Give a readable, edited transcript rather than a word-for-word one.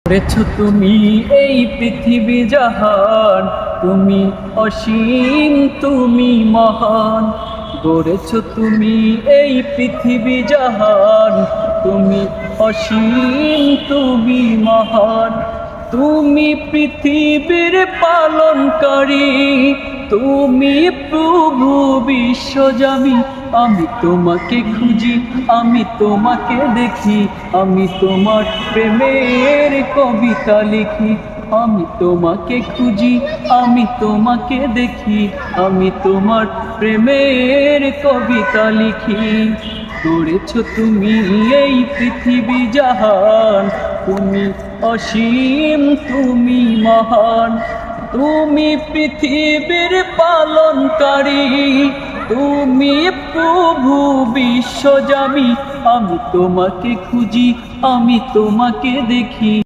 করেছো তুমি এই পৃথিবী জাহান, তুমি অসীম, তুমি মহান। গড়েছো তুমি এই পৃথিবী জাহান, তুমি অসীম, তুমি মহান। তুমি পৃথিবীর পালনকারী, তুমি প্রভু বিশ্বজামি। আমি তোমাকে খুঁজি, আমি তোমাকে দেখি, আমি তোমার প্রেমের কবিতা লিখি। আমি তোমাকে খুঁজি, আমি তোমাকে দেখি, আমি তোমার প্রেমের কবিতা লিখি। গড়েছো তুমি এই পৃথিবী জাহান, তুমি অসীম, তুমি মহান। তুমি পৃথিবীর পালনকারী, তুমি প্রভু বিশ্বজামি। আমি তোমাকে খুঁজি, আমি তোমাকে দেখি।